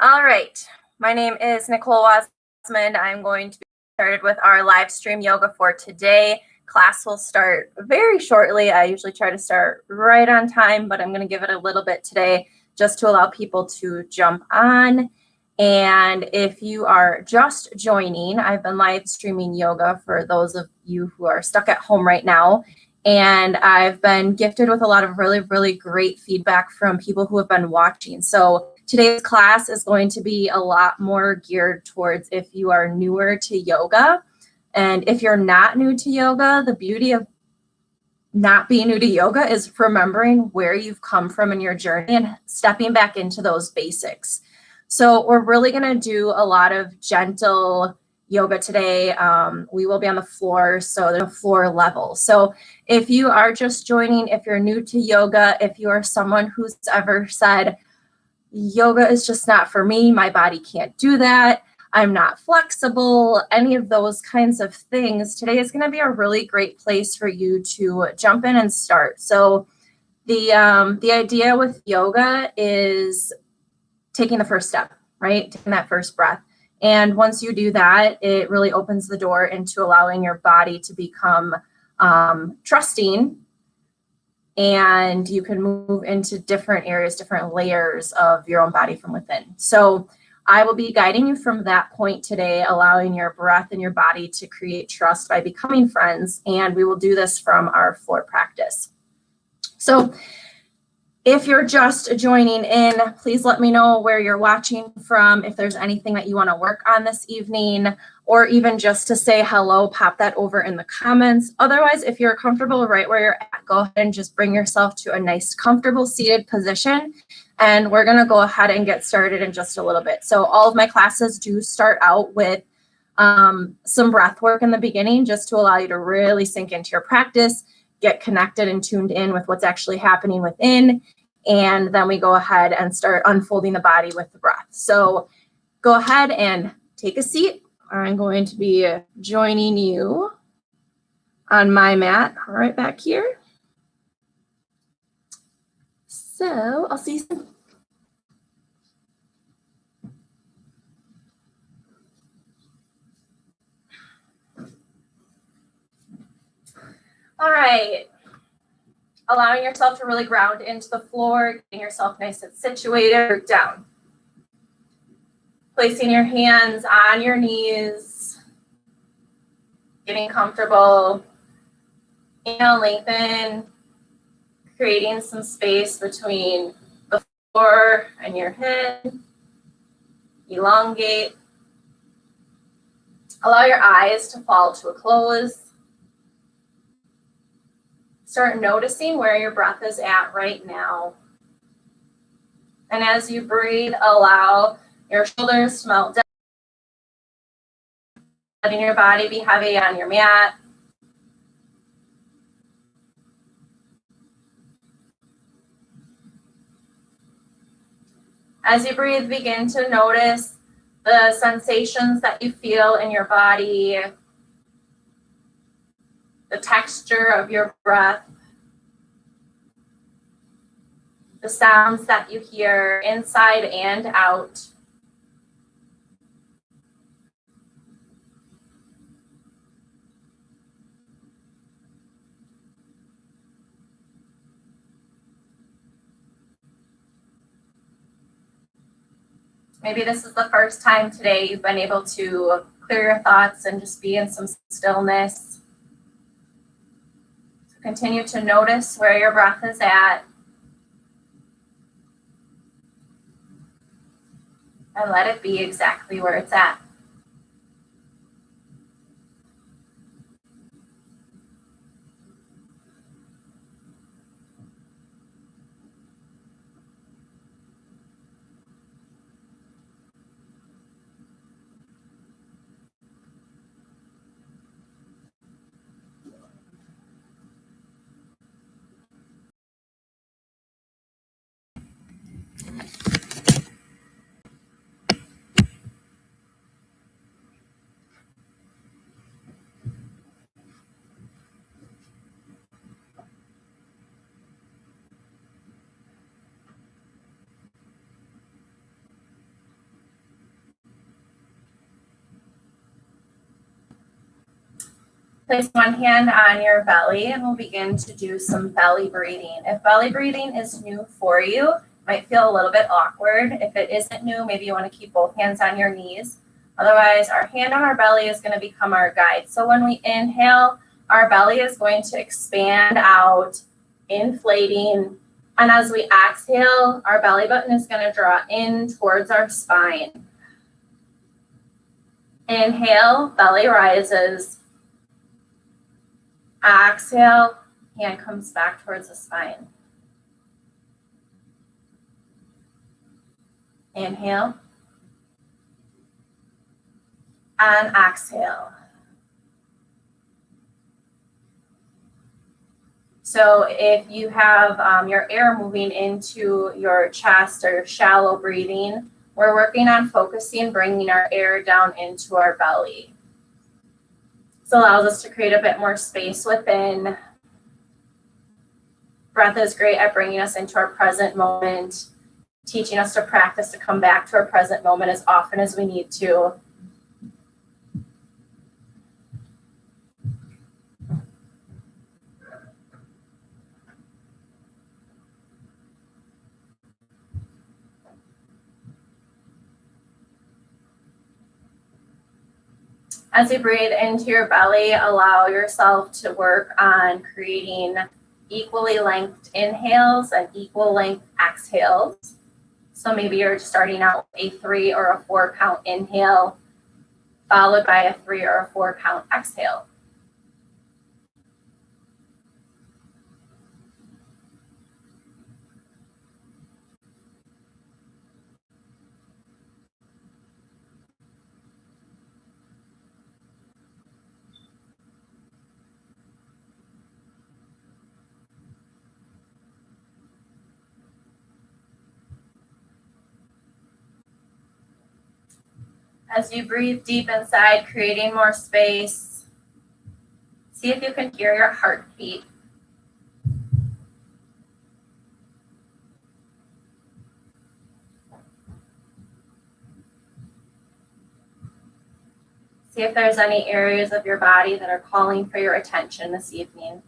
All right. My name is Nicole Wasmond. I'm going to be started with our live stream yoga for today. Class will start very shortly. I usually try to start right on time, but I'm going to give it a little bit today just to allow people to jump on. And if you are just joining, I've been live streaming yoga for those of you who are stuck at home right now. And I've been gifted with a lot of really, really great feedback from people who have been watching. So today's class is going to be a lot more geared towards if you are newer to yoga. And if you're not new to yoga, the beauty of not being new to yoga is remembering where you've come from in your journey and stepping back into those basics. So we're really going to do a lot of gentle yoga today. We will be on the floor, so there's a floor level. So if you are just joining, if you're new to yoga, if you are someone who's ever said, yoga is just not for me, my body can't do that, I'm not flexible, any of those kinds of things, today is going to be a really great place for you to jump in and start. So the idea with yoga is taking the first step, right? Taking that first breath. And once you do that, it really opens the door into allowing your body to become trusting, and you can move into different areas, different layers of your own body from within. So I will be guiding you from that point today, allowing your breath and your body to create trust by becoming friends. And we will do this from our floor practice. So if you're just joining in, please let me know where you're watching from, if there's anything that you want to work on this evening, or even just to say hello, pop that over in the comments. Otherwise, if you're comfortable right where you're at, go ahead and just bring yourself to a nice, comfortable seated position. And we're going to go ahead and get started in just a little bit. So all of my classes do start out with some breath work in the beginning, just to allow you to really sink into your practice, get connected and tuned in with what's actually happening within. And then we go ahead and start unfolding the body with the breath. So go ahead and take a seat. I'm going to be joining you on my mat right back here. So I'll see you soon. All right. Allowing yourself to really ground into the floor, getting yourself nice and situated, down. Placing your hands on your knees, getting comfortable. Inhale, lengthen, creating some space between the floor and your head. Elongate. Allow your eyes to fall to a close. Start noticing where your breath is at right now. And as you breathe, allow your shoulders to melt down, letting your body be heavy on your mat. As you breathe, begin to notice the sensations that you feel in your body, the texture of your breath, the sounds that you hear inside and out. Maybe this is the first time today you've been able to clear your thoughts and just be in some stillness. So continue to notice where your breath is at. And let it be exactly where it's at. Place one hand on your belly and we'll begin to do some belly breathing. If belly breathing is new for you, might feel a little bit awkward. If it isn't new, maybe you want to keep both hands on your knees. Otherwise, our hand on our belly is going to become our guide. So when we inhale, our belly is going to expand out, inflating. And as we exhale, our belly button is going to draw in towards our spine. Inhale, belly rises. Exhale, hand comes back towards the spine. Inhale. And exhale. So if you have your air moving into your chest or shallow breathing, we're working on focusing, bringing our air down into our belly. This allows us to create a bit more space within. Breath is great at bringing us into our present moment, teaching us to practice to come back to our present moment as often as we need to. As you breathe into your belly, allow yourself to work on creating equally lengthed inhales and equal length exhales. So maybe you're starting out with a 3 or a 4 count inhale, followed by a 3 or a 4 count exhale. As you breathe deep inside, creating more space, see if you can hear your heartbeat. See if there's any areas of your body that are calling for your attention this evening.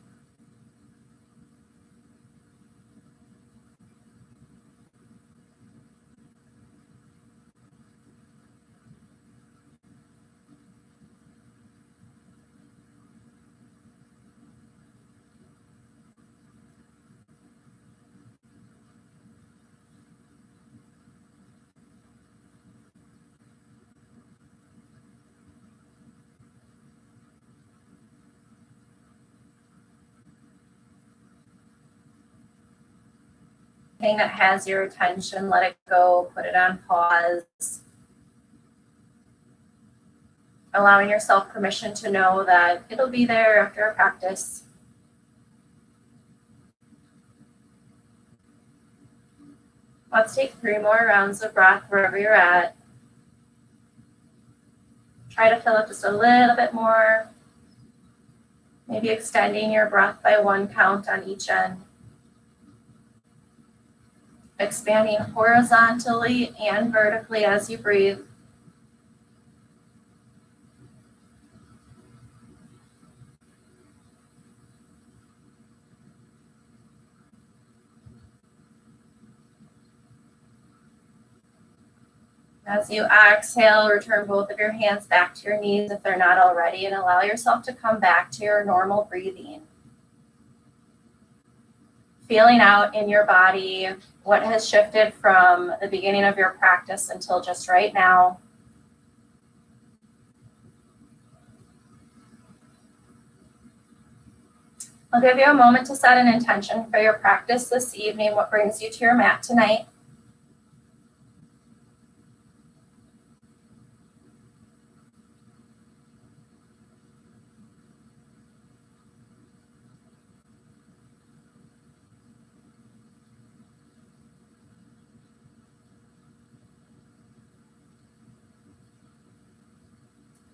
Anything that has your attention, let it go, put it on pause. Allowing yourself permission to know that it'll be there after a practice. Let's take 3 more rounds of breath wherever you're at. Try to fill up just a little bit more. Maybe extending your breath by 1 count on each end. Expanding horizontally and vertically as you breathe. As you exhale, return both of your hands back to your knees if they're not already, and allow yourself to come back to your normal breathing. Feeling out in your body what has shifted from the beginning of your practice until just right now. I'll give you a moment to set an intention for your practice this evening, what brings you to your mat tonight.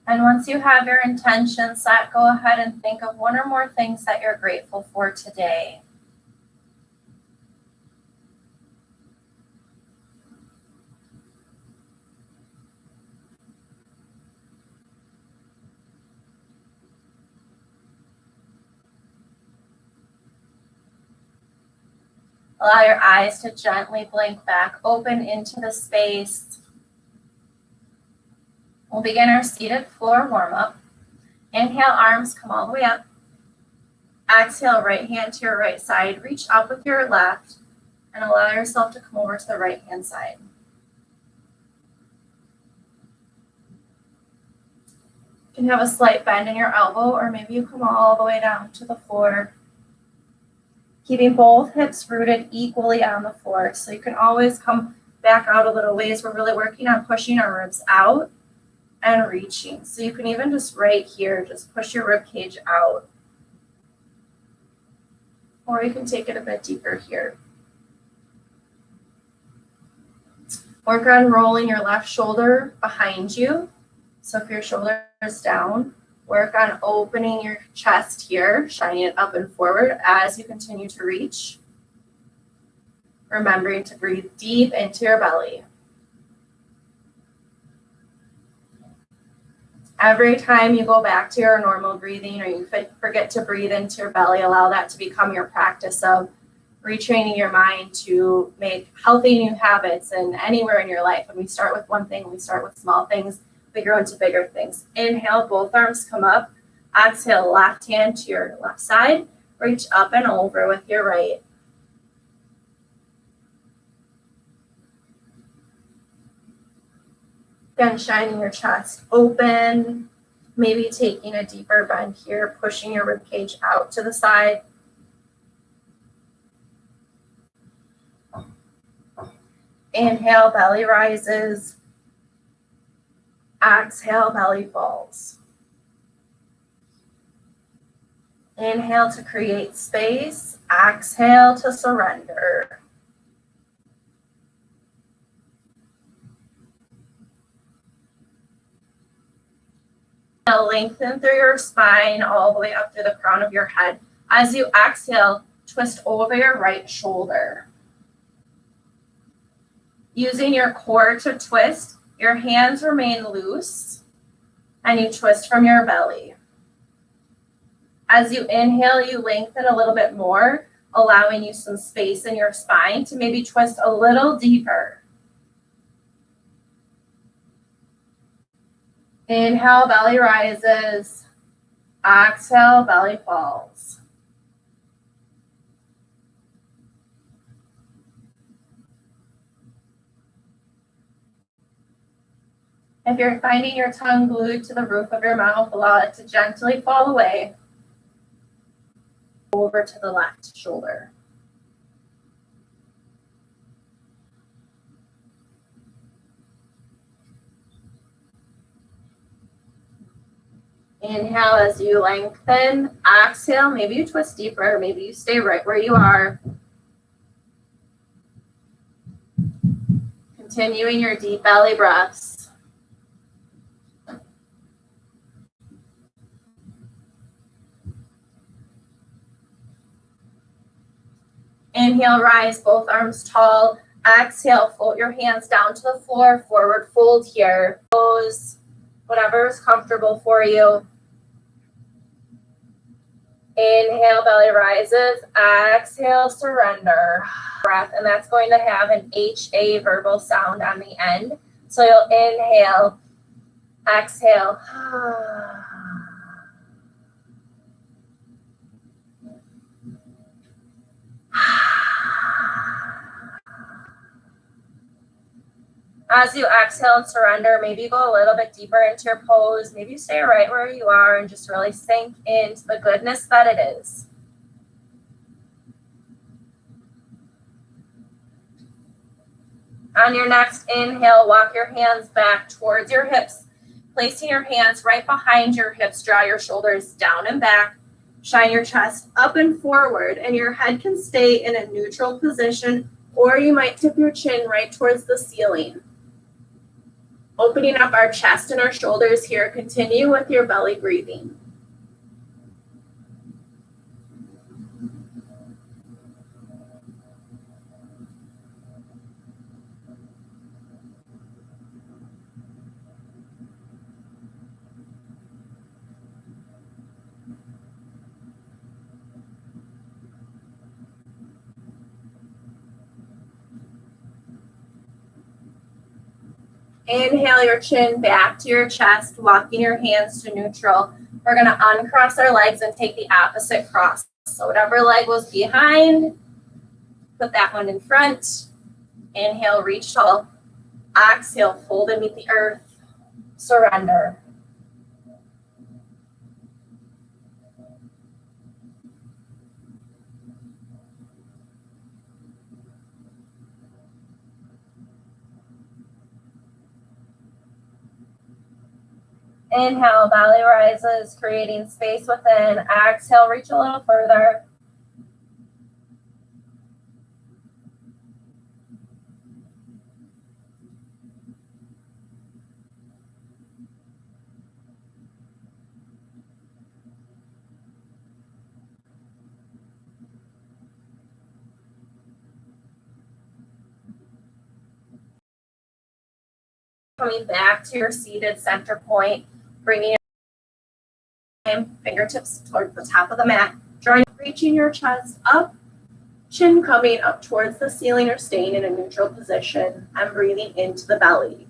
And once you have your intention set, go ahead and think of 1 or more things that you're grateful for today. Allow your eyes to gently blink back open into the space. We'll begin our seated floor warm-up. Inhale, arms come all the way up. Exhale, right hand to your right side. Reach up with your left and allow yourself to come over to the right hand side. You can have a slight bend in your elbow, or maybe you come all the way down to the floor. Keeping both hips rooted equally on the floor. So you can always come back out a little ways. We're really working on pushing our ribs out and reaching. So you can even just right here, just push your rib cage out. Or you can take it a bit deeper here. Work on rolling your left shoulder behind you. So if your shoulder is down, work on opening your chest here, shining it up and forward as you continue to reach. Remembering to breathe deep into your belly. Every time you go back to your normal breathing or you forget to breathe into your belly, allow that to become your practice of retraining your mind to make healthy new habits and anywhere in your life. When we start with one thing, we start with small things, we grow into bigger things. Inhale, both arms come up. Exhale, left hand to your left side. Reach up and over with your right. Again, shining your chest open, maybe taking a deeper bend here, pushing your rib cage out to the side. Inhale, belly rises. Exhale, belly falls. Inhale to create space. Exhale to surrender. Now lengthen through your spine all the way up through the crown of your head. As you exhale, twist over your right shoulder. Using your core to twist, your hands remain loose, and you twist from your belly. As you inhale, you lengthen a little bit more, allowing you some space in your spine to maybe twist a little deeper. Inhale, belly rises. Exhale, belly falls. If you're finding your tongue glued to the roof of your mouth, allow it to gently fall away over to the left shoulder. Inhale as you lengthen. Exhale, maybe you twist deeper, maybe you stay right where you are. Continuing your deep belly breaths. Inhale, rise, both arms tall. Exhale, float your hands down to the floor, forward fold here. Pose, whatever is comfortable for you. Inhale, belly rises. Exhale, surrender. Breath, and that's going to have an HA verbal sound on the end. So you'll inhale, exhale. As you exhale and surrender, maybe you go a little bit deeper into your pose. Maybe you stay right where you are and just really sink into the goodness that it is. On your next inhale, walk your hands back towards your hips, placing your hands right behind your hips. Draw your shoulders down and back. Shine your chest up and forward, and your head can stay in a neutral position, or you might tip your chin right towards the ceiling. Opening up our chest and our shoulders here. Continue with your belly breathing. Inhale your chin back to your chest, walking your hands to neutral. We're going to uncross our legs and take the opposite cross. So whatever leg was behind, put that one in front. Inhale, reach tall. Exhale, fold and meet the earth. Surrender. Inhale, belly rises, creating space within. Exhale, reach a little further. Coming back to your seated center point, bringing your fingertips towards the top of the mat, reaching your chest up, chin coming up towards the ceiling or staying in a neutral position, and breathing into the belly.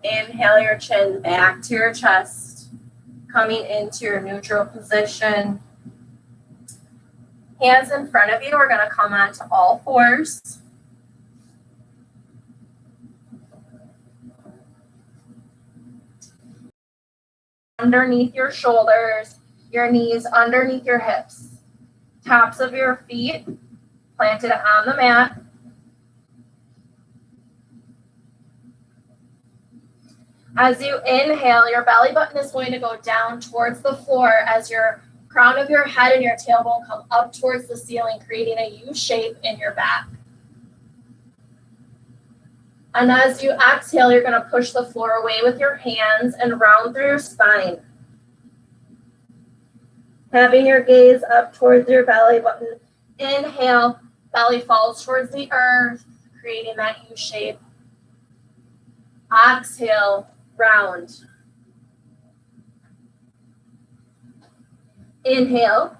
Inhale your chin back to your chest, coming into your neutral position. Hands in front of you, we're going to come onto all fours. Underneath your shoulders, your knees underneath your hips. Tops of your feet planted on the mat. As you inhale, your belly button is going to go down towards the floor as your crown of your head and your tailbone come up towards the ceiling, creating a U shape in your back. And as you exhale, you're going to push the floor away with your hands and round through your spine. Having your gaze up towards your belly button. Inhale, belly falls towards the earth, creating that U shape. Exhale, round. Inhale.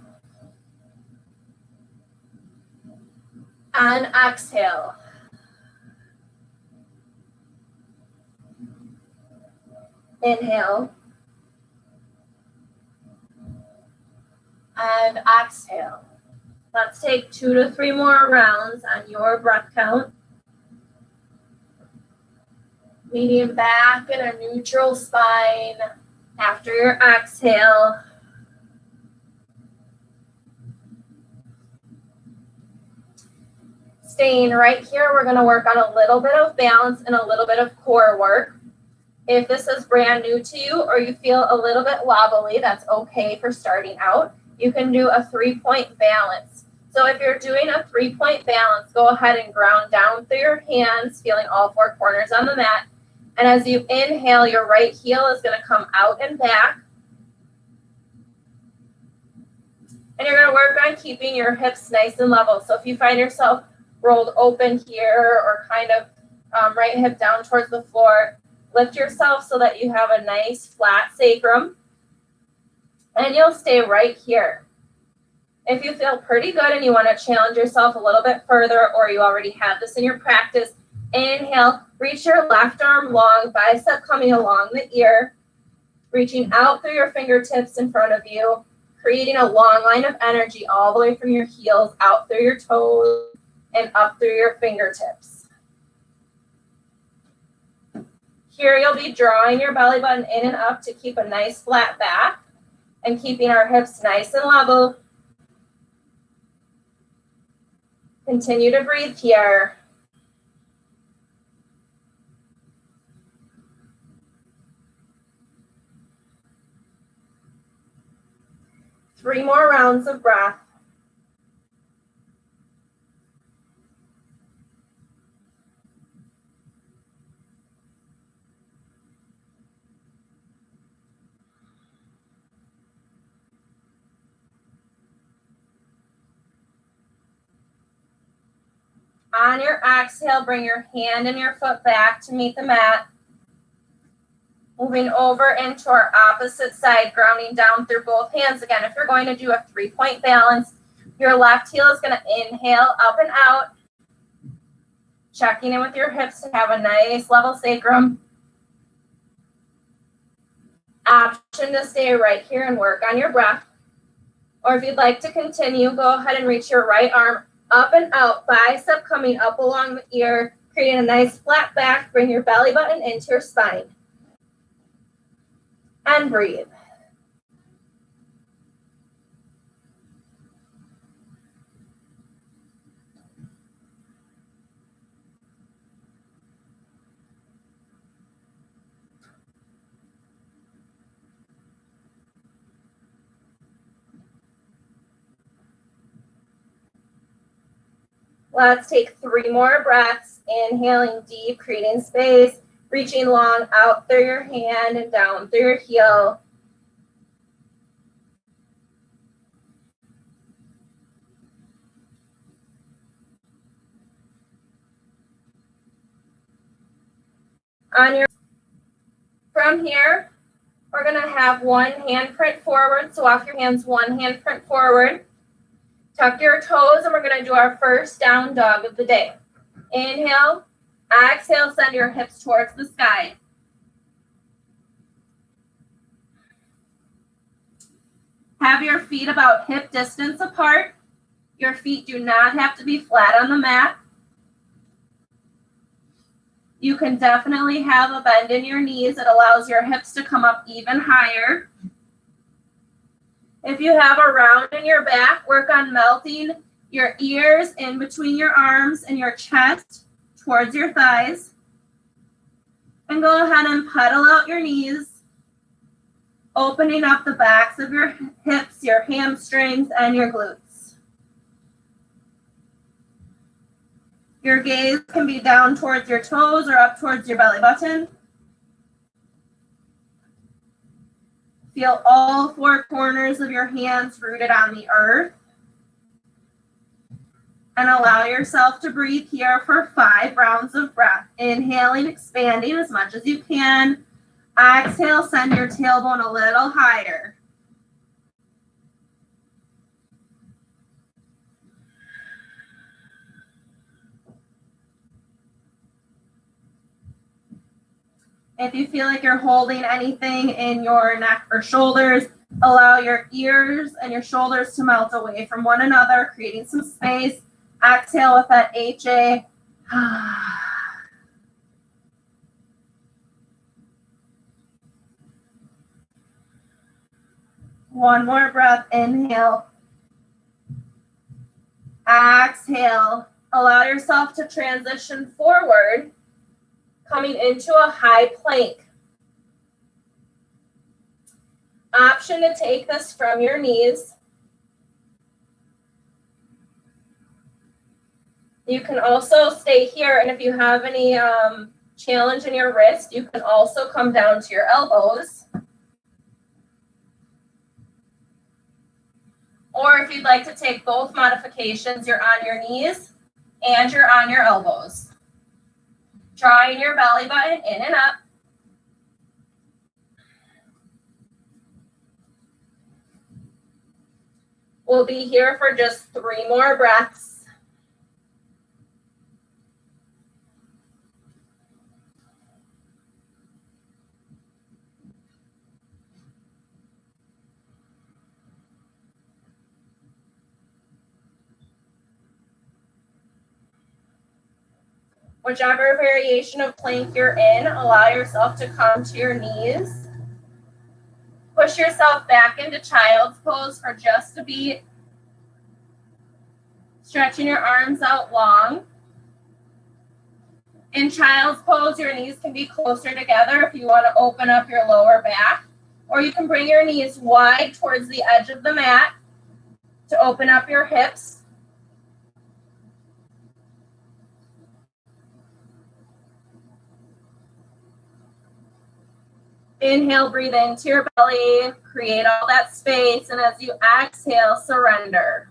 And exhale. Inhale. And exhale. Let's take 2 to 3 more rounds on your breath count. Leaning back in a neutral spine after your exhale. Staying right here, we're going to work on a little bit of balance and a little bit of core work. If this is brand new to you or you feel a little bit wobbly, that's okay for starting out. You can do a 3-point balance. So if you're doing a 3-point balance, go ahead and ground down through your hands, feeling all 4 corners on the mat. And as you inhale, your right heel is going to come out and back. And you're going to work on keeping your hips nice and level. So if you find yourself rolled open here or kind of right hip down towards the floor, lift yourself so that you have a nice flat sacrum. And you'll stay right here. If you feel pretty good and you want to challenge yourself a little bit further, or you already have this in your practice, inhale, reach your left arm long, bicep coming along the ear, reaching out through your fingertips in front of you, creating a long line of energy all the way from your heels out through your toes and up through your fingertips. Here you'll be drawing your belly button in and up to keep a nice flat back and keeping our hips nice and level. Continue to breathe here. Three more rounds of breath. On your exhale, bring your hand and your foot back to meet the mat. Moving over into our opposite side, grounding down through both hands. Again, if you're going to do a 3-point balance, your left heel is going to inhale up and out, checking in with your hips to have a nice level sacrum. Option to stay right here and work on your breath. Or if you'd like to continue, go ahead and reach your right arm up and out, bicep coming up along the ear, creating a nice flat back. Bring your belly button into your spine. And breathe. Let's take 3 more breaths, inhaling deep, creating space, reaching long out through your hand and down through your heel. From here, we're going to have one hand print forward. So off your hands, one hand print forward. Tuck your toes, and we're going to do our first down dog of the day. Inhale, exhale, send your hips towards the sky. Have your feet about hip distance apart. Your feet do not have to be flat on the mat. You can definitely have a bend in your knees. It allows your hips to come up even higher. If you have a round in your back, work on melting your ears in between your arms and your chest towards your thighs. And go ahead and pedal out your knees, opening up the backs of your hips, your hamstrings, and your glutes. Your gaze can be down towards your toes or up towards your belly button. Feel all 4 corners of your hands rooted on the earth. And allow yourself to breathe here for 5 rounds of breath. Inhaling, expanding as much as you can. Exhale, send your tailbone a little higher. If you feel like you're holding anything in your neck or shoulders, allow your ears and your shoulders to melt away from one another, creating some space. Exhale with that HA. One more breath. Inhale. Exhale. Allow yourself to transition forward, coming into a high plank. Option to take this from your knees. You can also stay here, and if you have any challenge in your wrist, you can also come down to your elbows. Or if you'd like to take both modifications, you're on your knees and you're on your elbows. Drawing your belly button in and up. We'll be here for just 3 more breaths. Whichever variation of plank you're in, allow yourself to come to your knees. Push yourself back into child's pose for just a beat. Stretching your arms out long. In child's pose, your knees can be closer together if you want to open up your lower back, or you can bring your knees wide towards the edge of the mat to open up your hips. Inhale, breathe into your belly, create all that space, and as you exhale, surrender.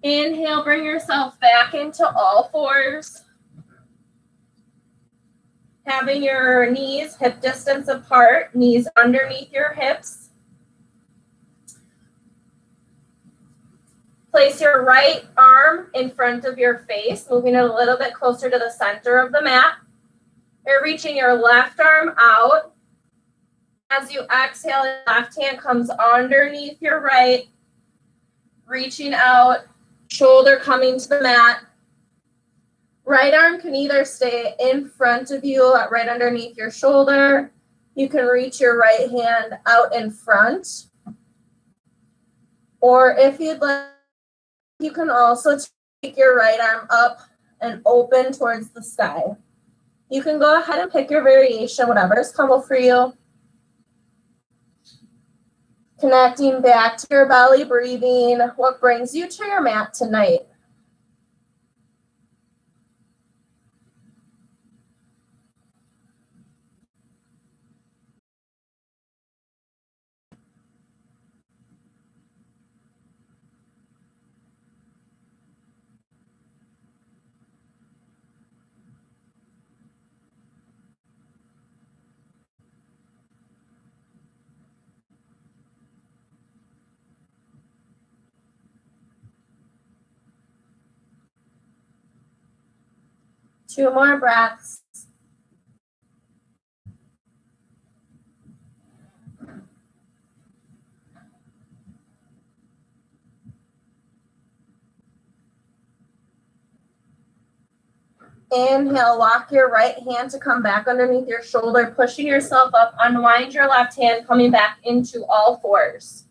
Inhale, bring yourself back into all fours. Having your knees hip distance apart, knees underneath your hips. Place your right arm in front of your face, moving it a little bit closer to the center of the mat. You're reaching your left arm out. As you exhale, your left hand comes underneath your right, reaching out, shoulder coming to the mat. Right arm can either stay in front of you, right underneath your shoulder. You can reach your right hand out in front. Or if you'd like, you can also take your right arm up and open towards the sky. You can go ahead and pick your variation, whatever is comfortable for you. Connecting back to your belly, breathing. What brings you to your mat tonight? Two more breaths. Inhale, walk your right hand to come back underneath your shoulder, pushing yourself up. Unwind your left hand, coming back into all fours.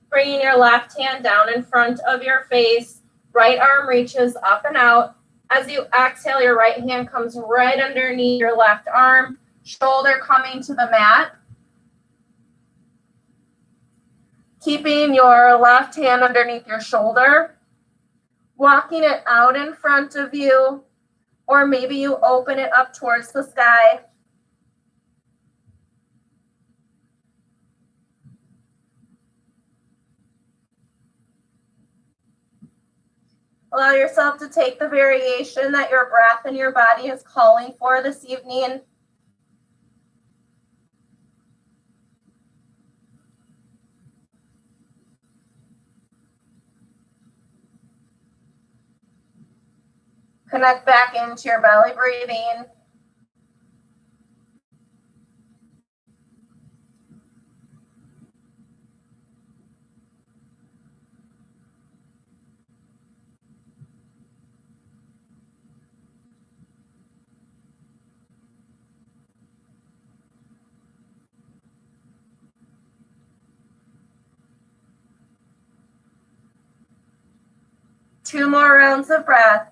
Bringing your left hand down in front of your face. Right arm reaches up and out. As you exhale, your right hand comes right underneath your left arm, shoulder coming to the mat. Keeping your left hand underneath your shoulder, walking it out in front of you, or maybe you open it up towards the sky. Allow yourself to take the variation that your breath and your body is calling for this evening. Connect back into your belly breathing. Two more rounds of breath.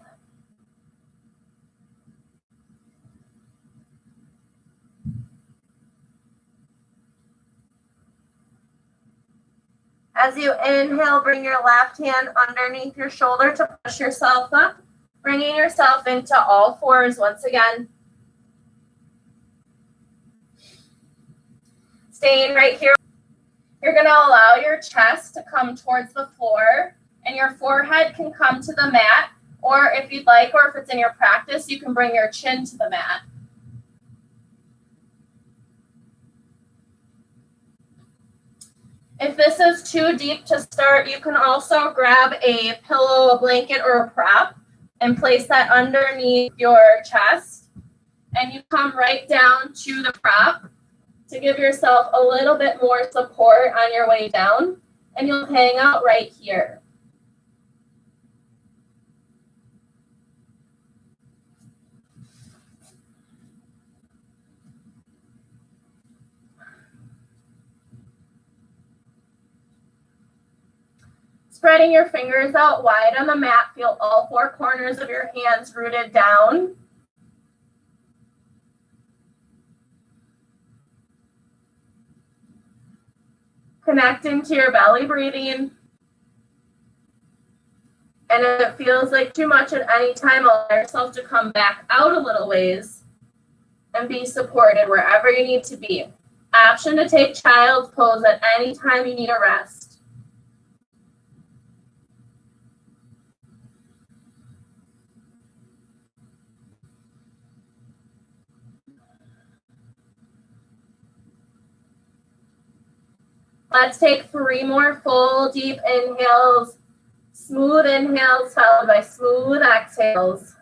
As you inhale, bring your left hand underneath your shoulder to push yourself up, bringing yourself into all fours once again. Staying right here. You're going to allow your chest to come towards the floor, and your forehead can come to the mat, or if you'd like, or if it's in your practice, you can bring your chin to the mat. If this is too deep to start, you can also grab a pillow, a blanket, or a prop and place that underneath your chest. And you come right down to the prop to give yourself a little bit more support on your way down. And you'll hang out right here. Spreading your fingers out wide on the mat, feel all four corners of your hands rooted down. Connecting to your belly breathing. And if it feels like too much at any time, allow yourself to come back out a little ways and be supported wherever you need to be. Option to take child's pose at any time you need a rest. Let's take 3 more full deep inhales, smooth inhales followed by smooth exhales.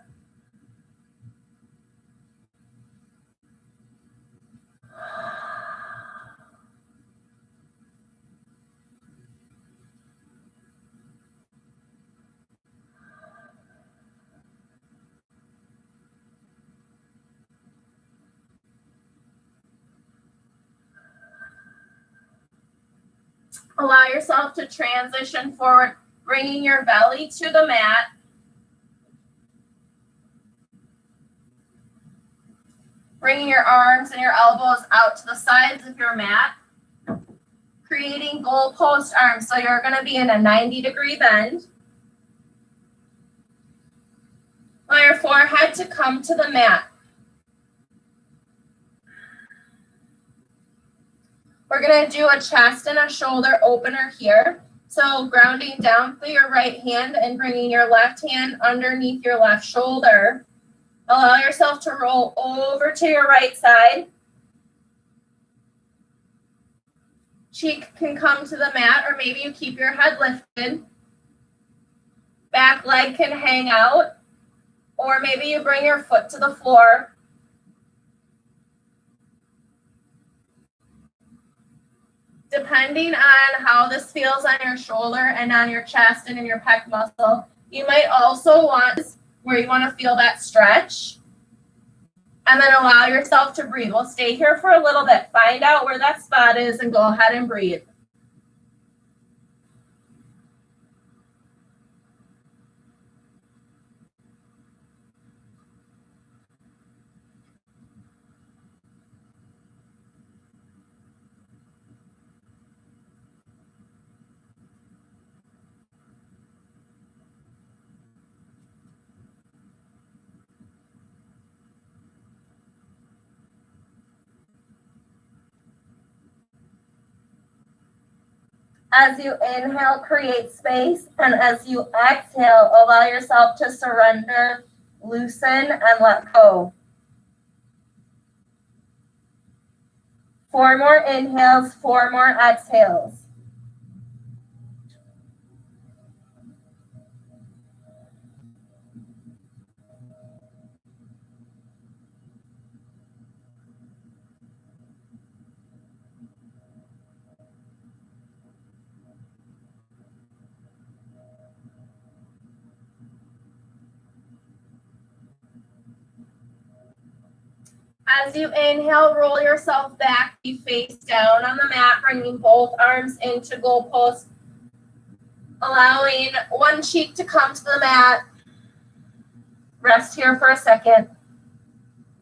Allow yourself to transition forward, bringing your belly to the mat. Bringing your arms and your elbows out to the sides of your mat. Creating goalpost arms. So you're going to be in a 90-degree bend. Allow your forehead to come to the mat. We're going to do a chest and a shoulder opener here. So grounding down through your right hand and bringing your left hand underneath your left shoulder. Allow yourself to roll over to your right side. Cheek can come to the mat, or maybe you keep your head lifted. Back leg can hang out, or maybe you bring your foot to the floor. Depending on how this feels on your shoulder and on your chest and in your pec muscle, you might also want where you want to feel that stretch. And then allow yourself to breathe. We'll stay here for a little bit. Find out where that spot is and go ahead and breathe. As you inhale, create space, and as you exhale, allow yourself to surrender, loosen, and let go. 4 more inhales, 4 more exhales. As you inhale, roll yourself back, you face down on the mat, bringing both arms into goalpost, allowing one cheek to come to the mat. Rest here for a second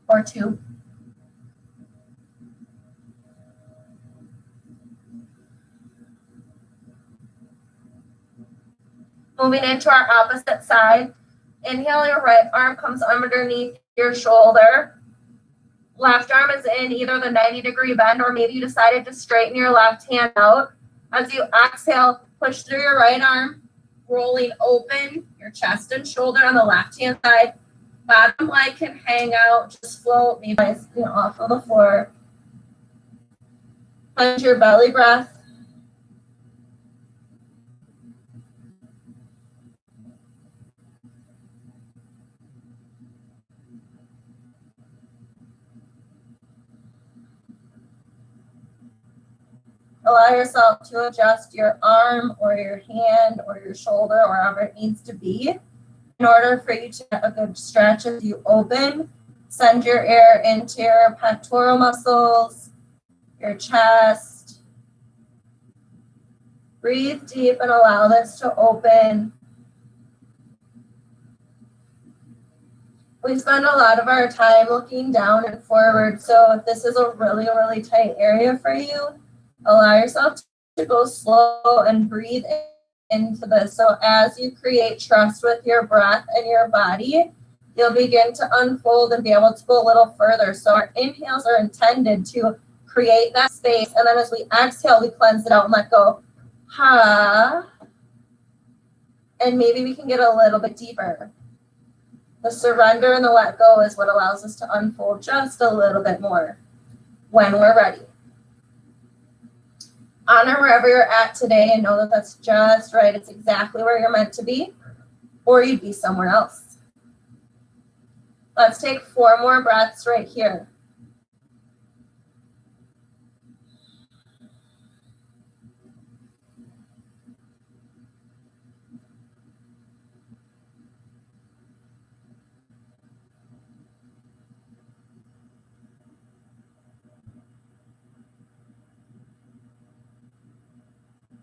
or 2. Moving into our opposite side. Inhale, your right arm comes underneath your shoulder. Left arm is in either the 90-degree bend, or maybe you decided to straighten your left hand out. As you exhale, push through your right arm, rolling open your chest and shoulder on the left-hand side. Bottom leg can hang out, just float, maybe off of the floor. Clench your belly breath. Allow yourself to adjust your arm or your hand or your shoulder, or wherever it needs to be, in order for you to get a good stretch. As you open, send your air into your pectoral muscles, your chest. Breathe deep and allow this to open. We spend a lot of our time looking down and forward, so if this is a really, really tight area for you, allow yourself to go slow and breathe into this. So as you create trust with your breath and your body, you'll begin to unfold and be able to go a little further. So our inhales are intended to create that space, and then as we exhale, we cleanse it out and let go. Ha. And maybe we can get a little bit deeper. The surrender and the let go is what allows us to unfold just a little bit more when we're ready. Honor wherever you're at today and know that that's just right. It's exactly where you're meant to be, or you'd be somewhere else. Let's take 4 more breaths right here.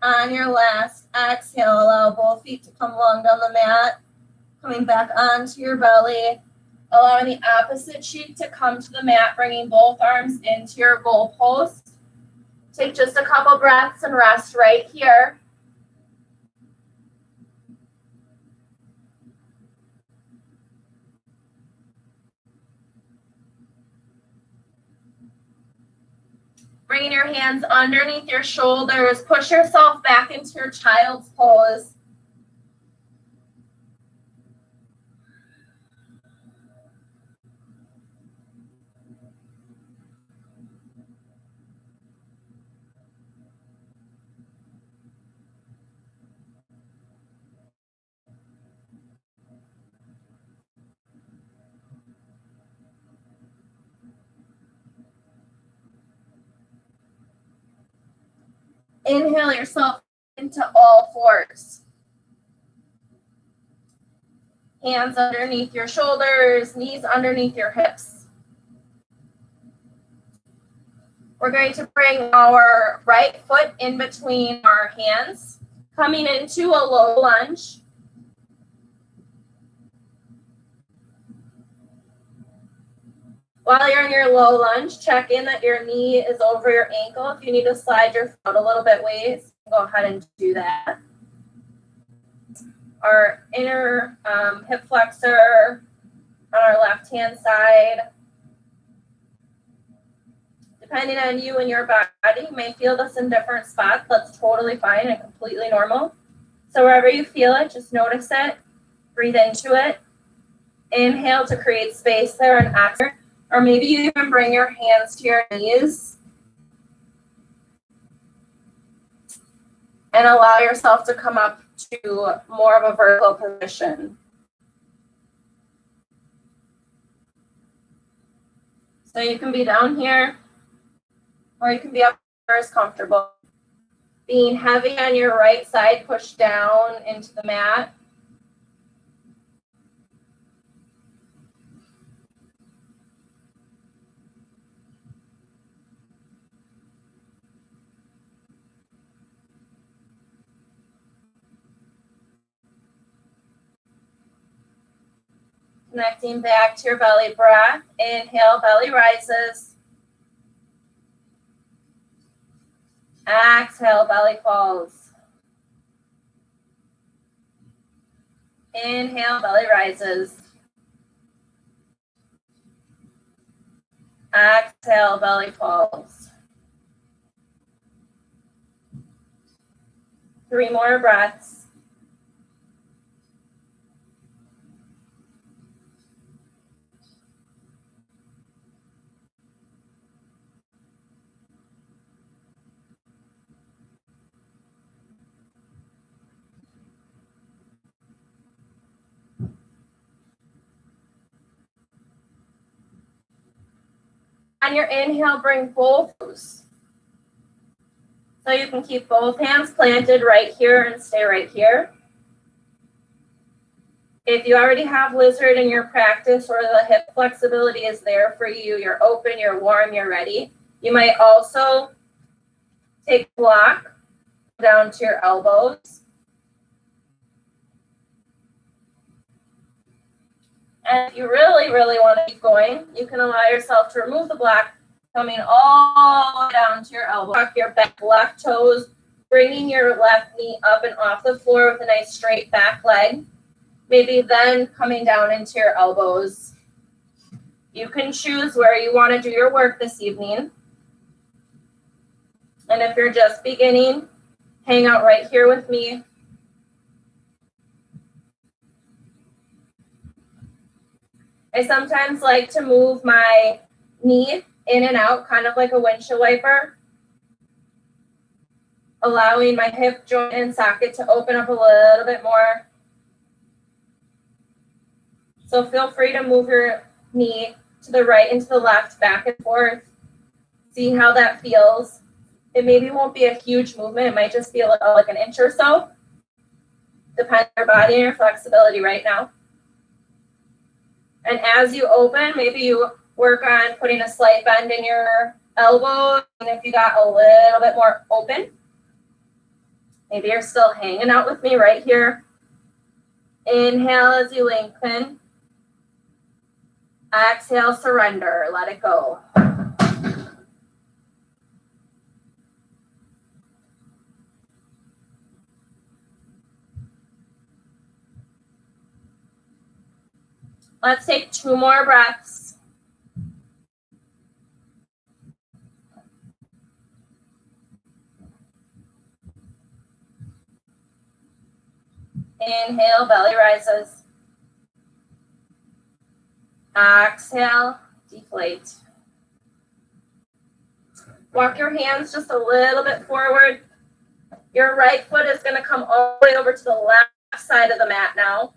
On your last exhale, allow both feet to come long down the mat, coming back onto your belly, allowing the opposite cheek to come to the mat, bringing both arms into your goal post. Take just a couple breaths and rest right here. Bringing your hands underneath your shoulders. Push yourself back into your child's pose. Inhale yourself into all fours. Hands underneath your shoulders, knees underneath your hips. We're going to bring our right foot in between our hands, coming into a low lunge. While you're in your low lunge, check in that your knee is over your ankle. If you need to slide your foot a little bit ways, go ahead and do that. Our inner hip flexor on our left-hand side. Depending on you and your body, you may feel this in different spots. That's totally fine and completely normal. So wherever you feel it, just notice it. Breathe into it. Inhale to create space there and exhale. Or maybe you even bring your hands to your knees and allow yourself to come up to more of a vertical position. So you can be down here or you can be up where it's comfortable. Being heavy on your right side, push down into the mat. Connecting back to your belly breath. Inhale, belly rises. Exhale, belly falls. Inhale, belly rises. Exhale, belly falls. 3 more breaths. On your inhale, bring both toes. So you can keep both hands planted right here and stay right here. If you already have lizard in your practice or the hip flexibility is there for you, you're open, you're warm, you're ready. You might also take block down to your elbows. And if you really, really want to keep going, you can allow yourself to remove the block, coming all the way down to your elbow. Tuck your back left toes, bringing your left knee up and off the floor with a nice straight back leg. Maybe then coming down into your elbows. You can choose where you want to do your work this evening. And if you're just beginning, hang out right here with me. I sometimes like to move my knee in and out, kind of like a windshield wiper, allowing my hip joint and socket to open up a little bit more. So feel free to move your knee to the right and to the left, back and forth. See how that feels. It maybe won't be a huge movement. It might just be like an inch or so. Depends on your body and your flexibility right now. And as you open, maybe you work on putting a slight bend in your elbow. And if you got a little bit more open, maybe you're still hanging out with me right here. Inhale as you lengthen. Exhale, surrender, let it go. Let's take 2 more breaths. Inhale, belly rises. Exhale, deflate. Walk your hands just a little bit forward. Your right foot is going to come all the way over to the left side of the mat now.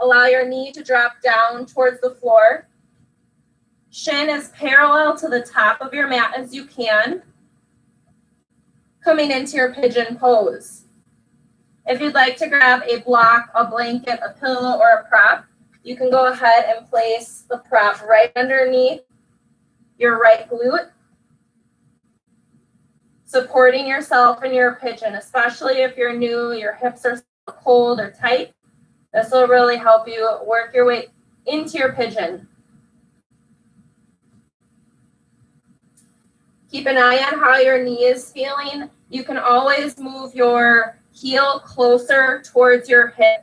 Allow your knee to drop down towards the floor. Shin is parallel to the top of your mat as you can. Coming into your pigeon pose. If you'd like to grab a block, a blanket, a pillow, or a prop, you can go ahead and place the prop right underneath your right glute, supporting yourself in your pigeon, especially if you're new, your hips are cold or tight. This will really help you work your way into your pigeon. Keep an eye on how your knee is feeling. You can always move your heel closer towards your hip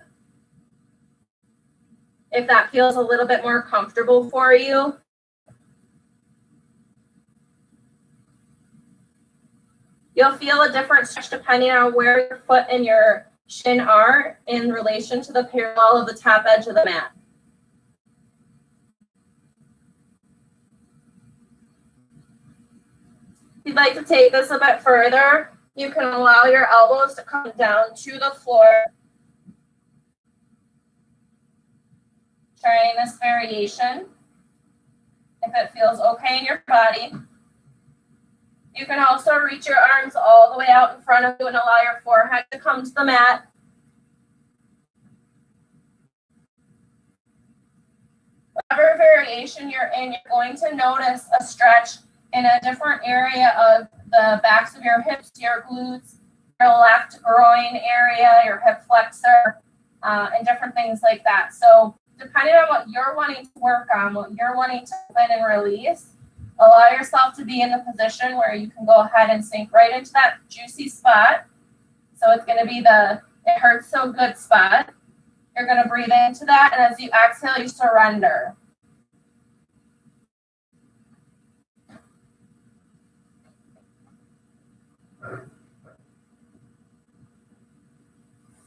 if that feels a little bit more comfortable for you. You'll feel a different stretch depending on where your foot and your shin are in relation to the parallel of the top edge of the mat. If you'd like to take this a bit further, you can allow your elbows to come down to the floor. Trying this variation if it feels okay in your body. You can also reach your arms all the way out in front of you and allow your forehead to come to the mat. Whatever variation you're in, you're going to notice a stretch in a different area of the backs of your hips, your glutes, your left groin area, your hip flexor, and different things like that. So depending on what you're wanting to work on, what you're wanting to open and release, allow yourself to be in the position where you can go ahead and sink right into that juicy spot. So it's going to be the it hurts so good spot. You're going to breathe into that, and as you exhale, you surrender.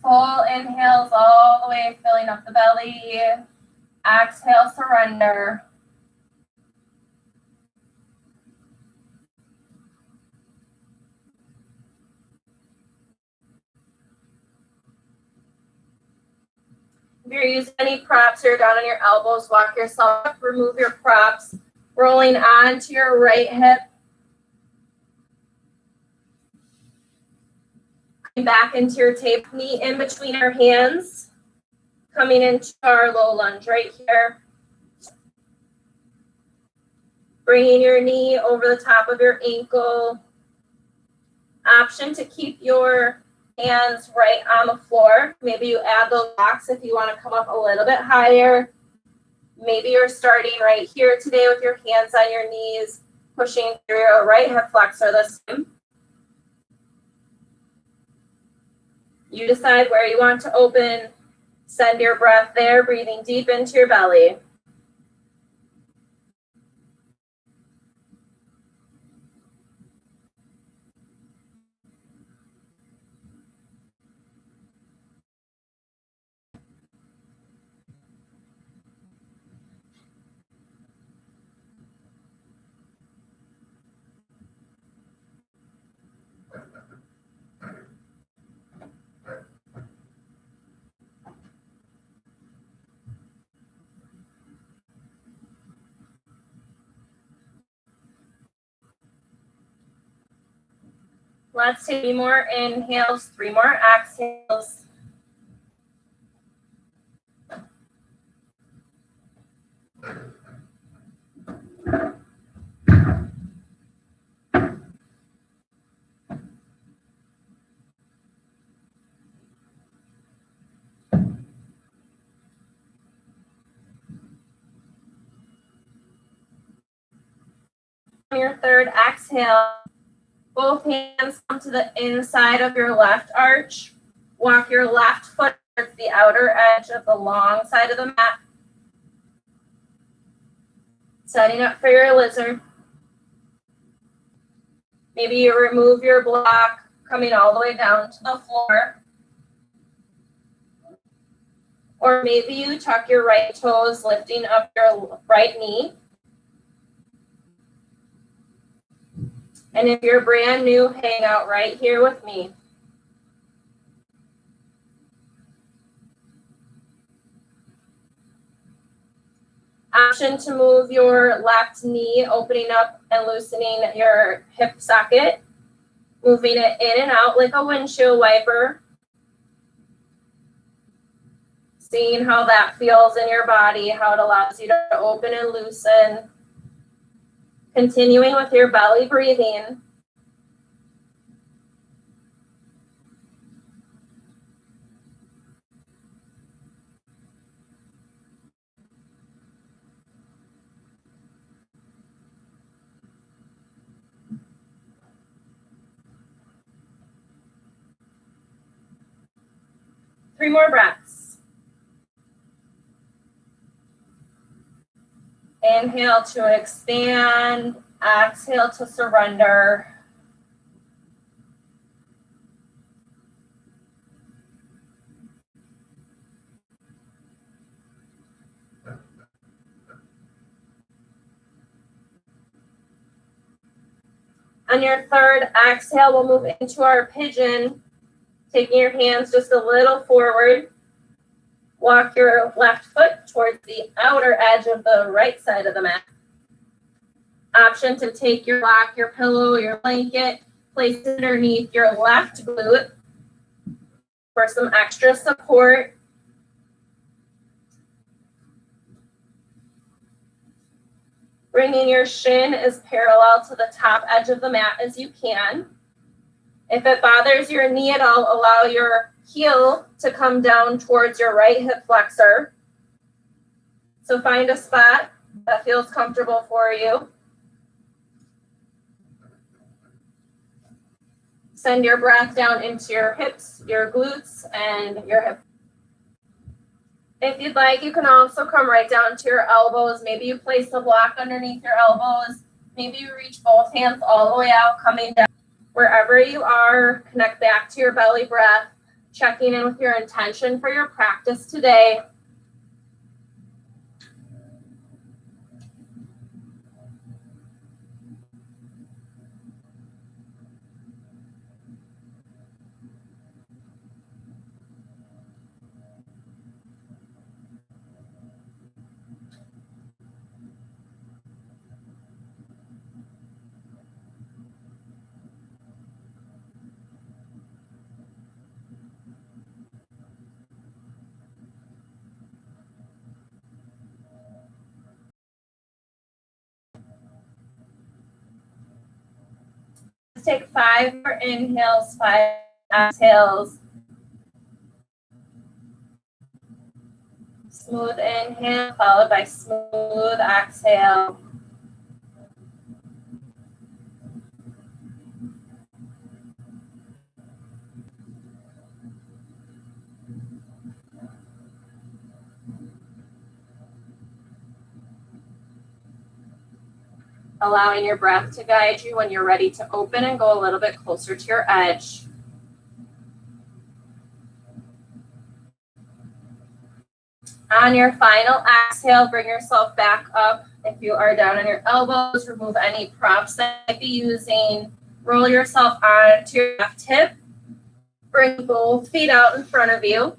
Full inhales all the way, filling up the belly. Exhale, surrender. If you're using any props, you're down on your elbows, walk yourself up, remove your props, rolling onto your right hip. Back into your tape, knee in between your hands. Coming into our low lunge right here. Bringing your knee over the top of your ankle. Option to keep your hands right on the floor. Maybe you add those blocks if you want to come up a little bit higher. Maybe you're starting right here today with your hands on your knees, pushing through your right hip flexor this time. You decide where you want to open. Send your breath there, breathing deep into your belly. Let's take 3 more inhales, 3 more exhales. On your third exhale, both hands come to the inside of your left arch. Walk your left foot towards the outer edge of the long side of the mat. Setting up for your lizard. Maybe you remove your block, coming all the way down to the floor. Or maybe you tuck your right toes, lifting up your right knee. And if you're brand new, hang out right here with me. Option to move your left knee, opening up and loosening your hip socket, moving it in and out like a windshield wiper. Seeing how that feels in your body, how it allows you to open and loosen. Continuing with your belly breathing. Three more breaths. Inhale to expand, exhale to surrender. On your third exhale, we'll move into our pigeon, taking your hands just a little forward. Walk your left foot towards the outer edge of the right side of the mat. Option to take your block, your pillow, your blanket, place it underneath your left glute for some extra support. Bringing your shin as parallel to the top edge of the mat as you can. If it bothers your knee at all, allow your heel to come down towards your right hip flexor. So find a spot that feels comfortable for you. Send your breath down into your hips, your glutes, and your hip. If you'd like, you can also come right down to your elbows. Maybe you place the block underneath your elbows. Maybe you reach both hands all the way out, coming down. Wherever you are, connect back to your belly breath, checking in with your intention for your practice today. Take 5 more inhales, 5 exhales. Smooth inhale followed by smooth exhale. Allowing your breath to guide you when you're ready to open and go a little bit closer to your edge. On your final exhale, bring yourself back up. If you are down on your elbows, remove any props that you might be using. Roll yourself onto your left hip. Bring both feet out in front of you.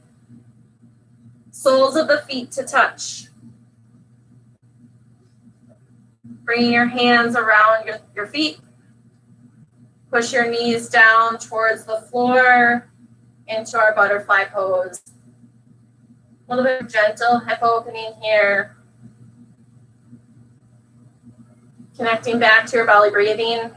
Soles of the feet to touch. Bringing your hands around your feet. Push your knees down towards the floor into our butterfly pose. A little bit of gentle hip opening here. Connecting back to your belly breathing.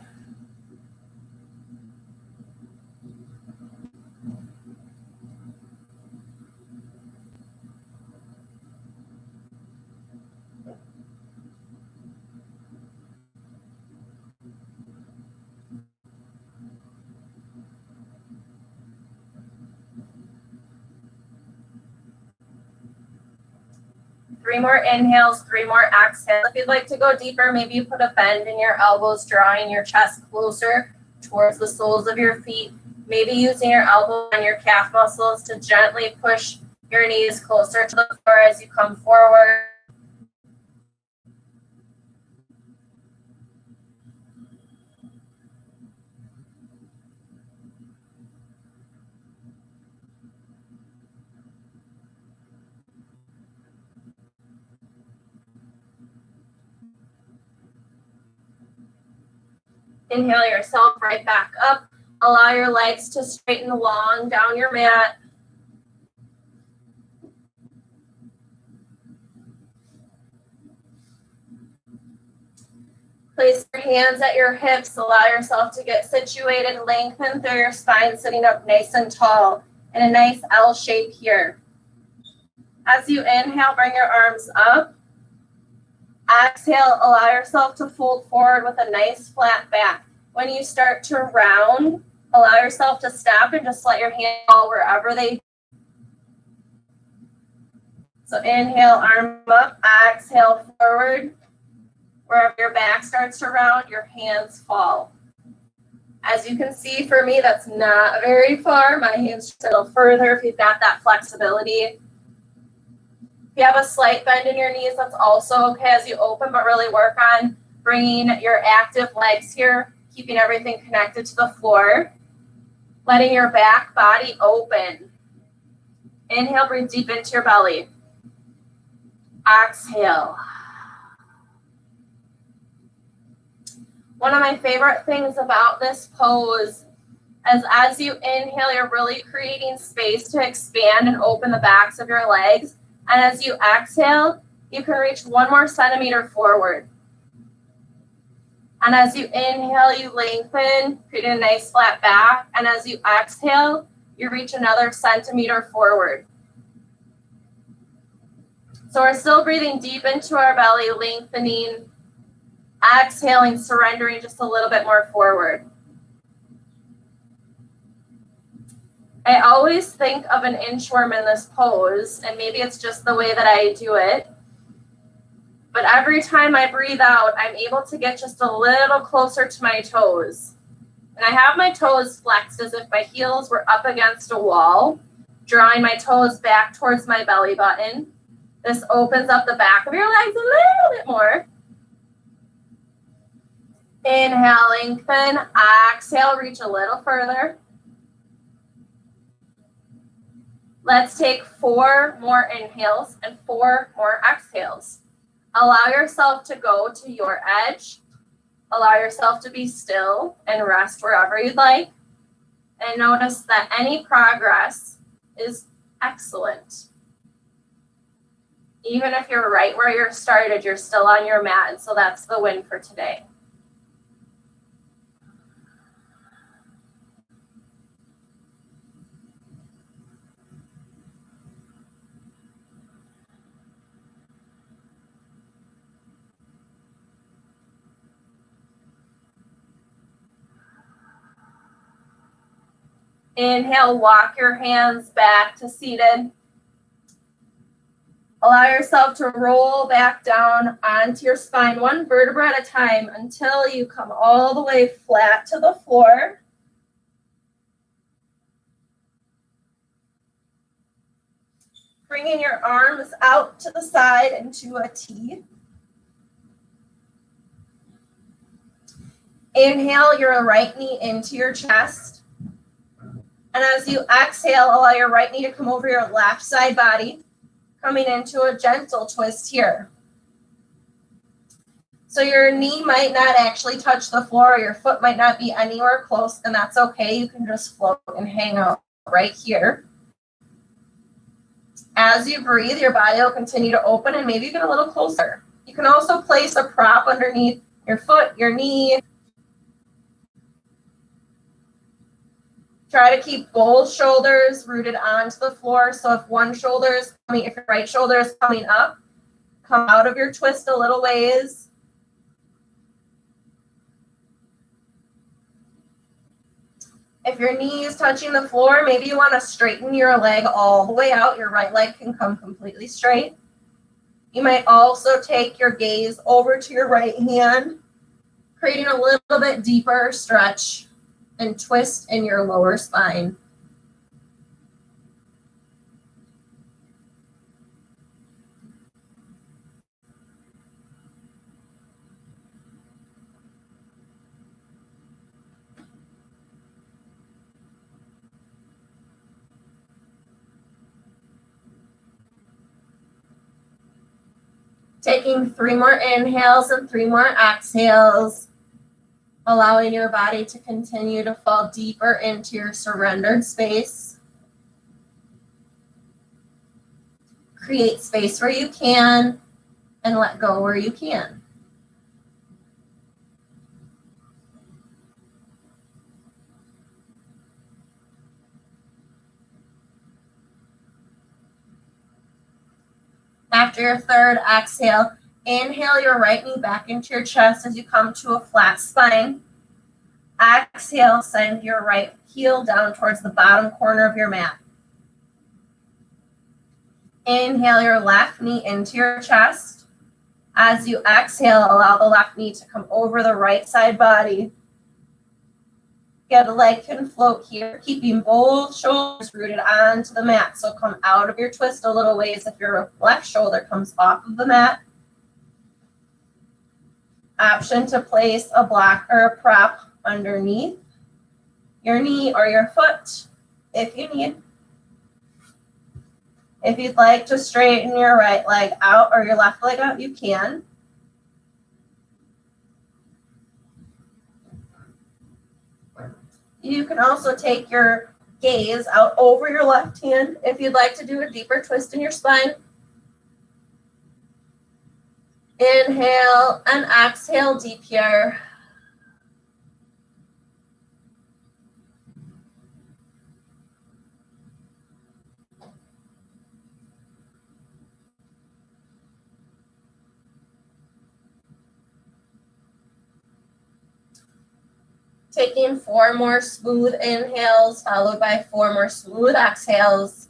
Three more inhales, three more exhales. If you'd like to go deeper, maybe you put a bend in your elbows, drawing your chest closer towards the soles of your feet. Maybe using your elbow and your calf muscles to gently push your knees closer to the floor as you come forward. Inhale yourself right back up. Allow your legs to straighten long down your mat. Place your hands at your hips. Allow yourself to get situated, lengthen through your spine, sitting up nice and tall in a nice L shape here. As you inhale, bring your arms up. Exhale, allow yourself to fold forward with a nice flat back. When you start to round, allow yourself to stop and just let your hands fall wherever they. So inhale, arm up, exhale, forward. Wherever your back starts to round, your hands fall. As you can see, for me, that's not very far. My hands just a little further if you've got that flexibility. If you have a slight bend in your knees, that's also okay as you open, but really work on bringing your active legs here, keeping everything connected to the floor, letting your back body open. Inhale, breathe deep into your belly. Exhale. One of my favorite things about this pose is as you inhale, you're really creating space to expand and open the backs of your legs. And as you exhale, you can reach 1 more centimeter forward. And as you inhale, you lengthen, creating a nice flat back. And as you exhale, you reach another centimeter forward. So we're still breathing deep into our belly, lengthening, exhaling, surrendering just a little bit more forward. I always think of an inchworm in this pose, and maybe it's just the way that I do it. But every time I breathe out, I'm able to get just a little closer to my toes. And I have my toes flexed as if my heels were up against a wall, drawing my toes back towards my belly button. This opens up the back of your legs a little bit more. Inhale, lengthen. Exhale, reach a little further. Let's take 4 more inhales and 4 more exhales. Allow yourself to go to your edge. Allow yourself to be still and rest wherever you'd like. And notice that any progress is excellent. Even if you're right where you started, you're still on your mat, and so that's the win for today. Inhale, walk your hands back to seated. Allow yourself to roll back down onto your spine, 1 vertebra at a time until you come all the way flat to the floor. Bringing your arms out to the side into a T. Inhale your right knee into your chest. And as you exhale, allow your right knee to come over your left side body, coming into a gentle twist here. So your knee might not actually touch the floor, your foot might not be anywhere close, and that's okay. You can just float and hang out right here. As you breathe, your body will continue to open and maybe get a little closer. You can also place a prop underneath your foot, your knee. Try to keep both shoulders rooted onto the floor. So if one shoulder is coming, if your right shoulder is coming up, come out of your twist a little ways. If your knee is touching the floor, maybe you want to straighten your leg all the way out. Your right leg can come completely straight. You might also take your gaze over to your right hand, creating a little bit deeper stretch and twist in your lower spine. Taking 3 more inhales and 3 more exhales, allowing your body to continue to fall deeper into your surrendered space. Create space where you can and let go where you can. After your third exhale, inhale your right knee back into your chest as you come to a flat spine. Exhale, send your right heel down towards the bottom corner of your mat. Inhale your left knee into your chest. As you exhale, allow the left knee to come over the right side body. Your leg can float here, keeping both shoulders rooted onto the mat. So come out of your twist a little ways if your left shoulder comes off of the mat. Option to place a block or a prop underneath your knee or your foot if you need. If you'd like to straighten your right leg out or your left leg out, you can. You can also take your gaze out over your left hand if you'd like to do a deeper twist in your spine. Inhale and exhale deep here. Taking 4 more smooth inhales followed by 4 more smooth exhales.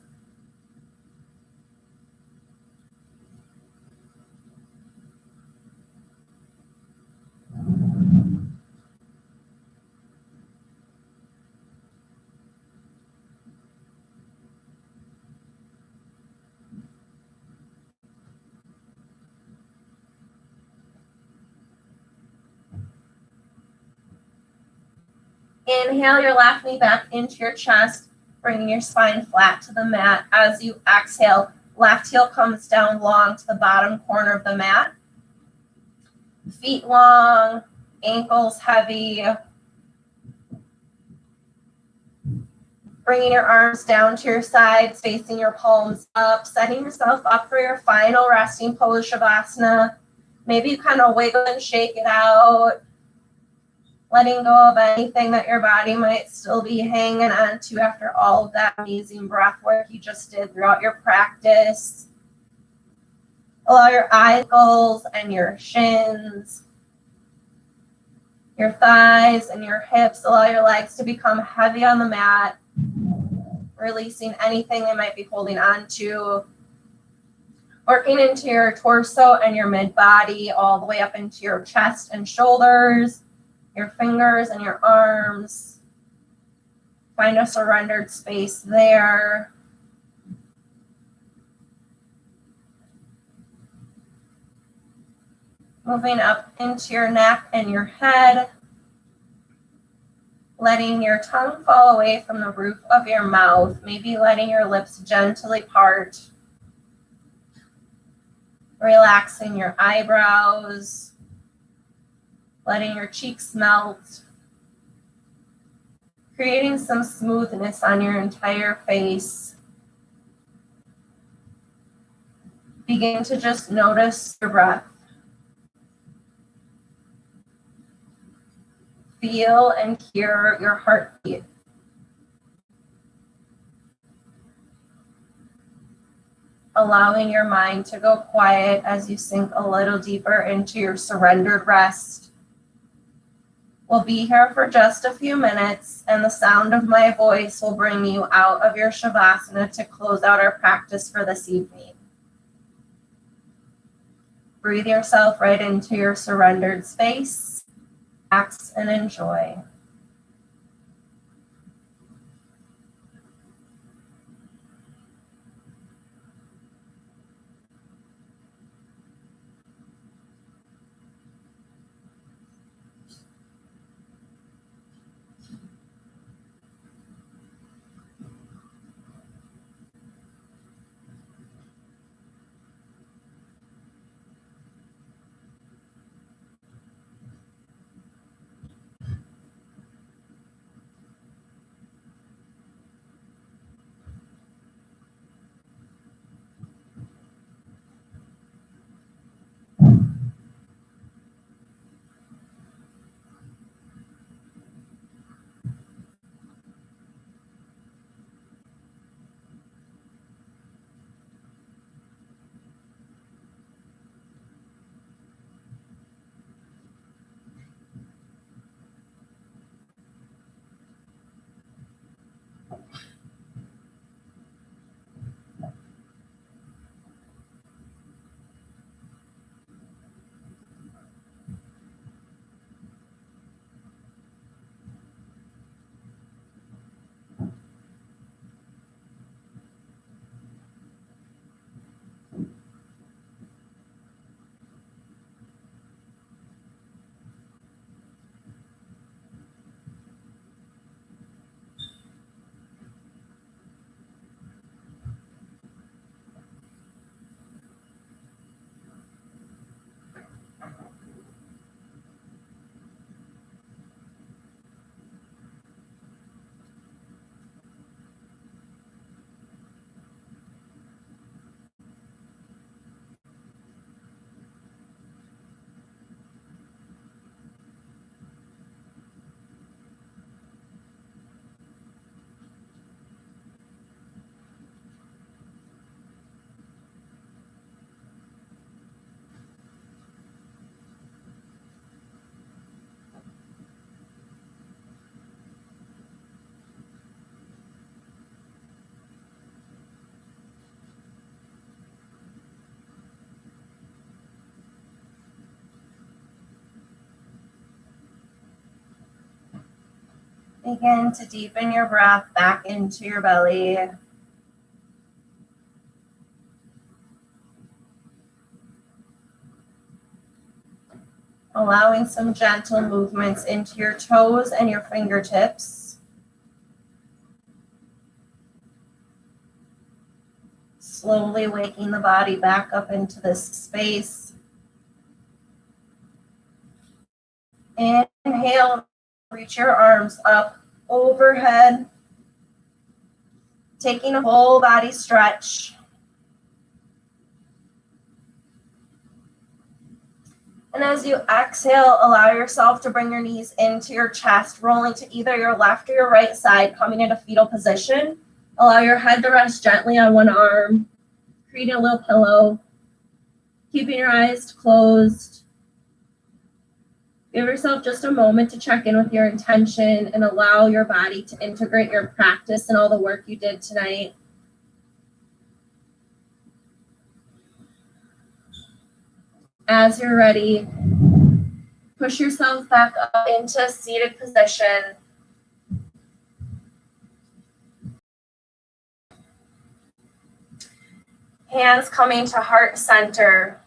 Inhale your left knee back into your chest, bringing your spine flat to the mat. As you exhale, left heel comes down long to the bottom corner of the mat. Feet long, ankles heavy. Bringing your arms down to your sides, facing your palms up, setting yourself up for your final resting pose, Shavasana. Maybe you kind of wiggle and shake it out, letting go of anything that your body might still be hanging on to after all of that amazing breath work you just did throughout your practice. Allow your ankles and your shins, your thighs and your hips, allow your legs to become heavy on the mat, releasing anything they might be holding on to. Working into your torso and your mid-body, all the way up into your chest and shoulders, your fingers and your arms. Find a surrendered space there. Moving up into your neck and your head. Letting your tongue fall away from the roof of your mouth. Maybe letting your lips gently part. Relaxing your eyebrows. letting your cheeks melt, creating some smoothness on your entire face. Begin to just notice your breath. Feel and hear your heartbeat. Allowing your mind to go quiet as you sink a little deeper into your surrendered rest. We'll be here for just a few minutes, and the sound of my voice will bring you out of your Shavasana to close out our practice for this evening. Breathe yourself right into your surrendered space. Relax and enjoy. Begin to deepen your breath back into your belly. Allowing some gentle movements into your toes and your fingertips. Slowly waking the body back up into this space. Inhale, reach your arms up overhead, taking a whole body stretch. And as you exhale, allow yourself to bring your knees into your chest, rolling to either your left or your right side, coming into fetal position. Allow your head to rest gently on one arm, creating a little pillow, keeping your eyes closed. Give yourself just a moment to check in with your intention and allow your body to integrate your practice and all the work you did tonight. As you're ready, push yourself back up into a seated position. Hands coming to heart center.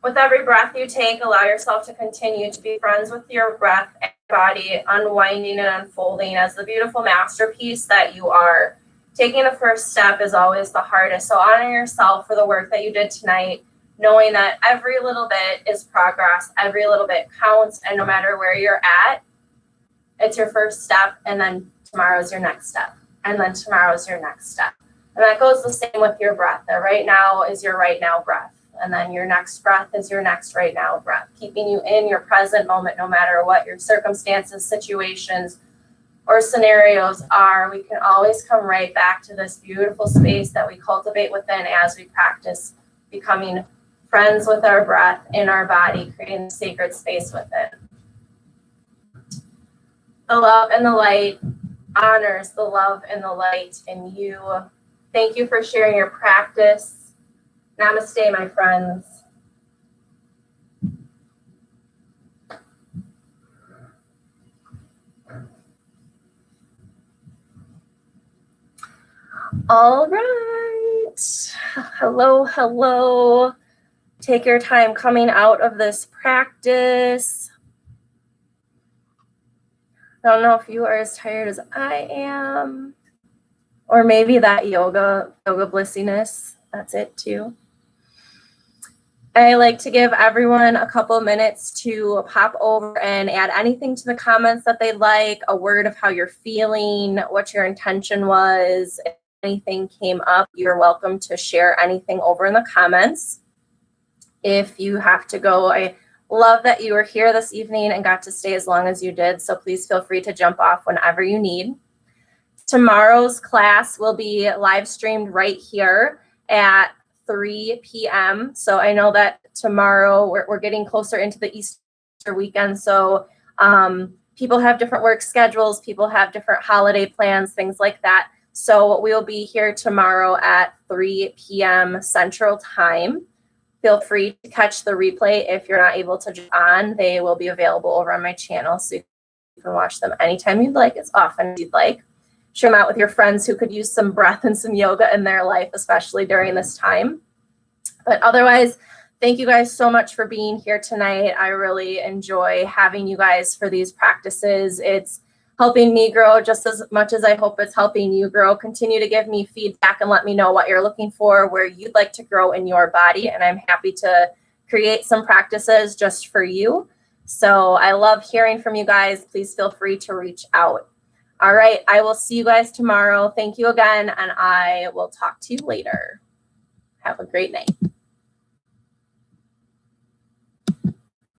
With every breath you take, allow yourself to continue to be friends with your breath and body, unwinding and unfolding as the beautiful masterpiece that you are. taking the first step is always the hardest. So honor yourself for the work that you did tonight, knowing that every little bit is progress, every little bit counts, and no matter where you're at, it's your first step, and then tomorrow's your next step, and then tomorrow's your next step. And that goes the same with your breath. The right now is your right now breath, and then your next breath is your next right now breath, keeping you in your present moment no matter what your circumstances, situations, or scenarios are. We can always come right back to this beautiful space that we cultivate within as we practice becoming friends with our breath in our body, creating a sacred space within. The love and the light honors the love and the light in you. Thank you for sharing your practice. Namaste, my friends. All right. Hello, hello. Take your time coming out of this practice. I don't know if you are as tired as I am, or maybe that yoga blissiness, that's it too. I like to give everyone a couple minutes to pop over and add anything to the comments that they'd like, a word of how you're feeling, what your intention was. If anything came up, you're welcome to share anything over in the comments. If you have to go, I love that you were here this evening and got to stay as long as you did, so please feel free to jump off whenever you need. Tomorrow's class will be live streamed right here at 3 p.m. So I know that tomorrow we're getting closer into the Easter weekend, so people have different work schedules, people have different holiday plans, things like that. So we will be here tomorrow at 3 p.m. Central Time. Feel free to catch the replay if you're not able to jump on. They will be available over on my channel, so you can watch them anytime you'd like, as often as you'd like. Share them out with your friends who could use some breath and some yoga in their life, especially during this time. But otherwise, thank you guys so much for being here tonight. I really enjoy having you guys for these practices. It's helping me grow just as much as I hope it's helping you grow. Continue to give me feedback and let me know what you're looking for, where you'd like to grow in your body. And I'm happy to create some practices just for you. So I love hearing from you guys. Please feel free to reach out. All right, I will see you guys tomorrow. Thank you again, and I will talk to you later. Have a great night.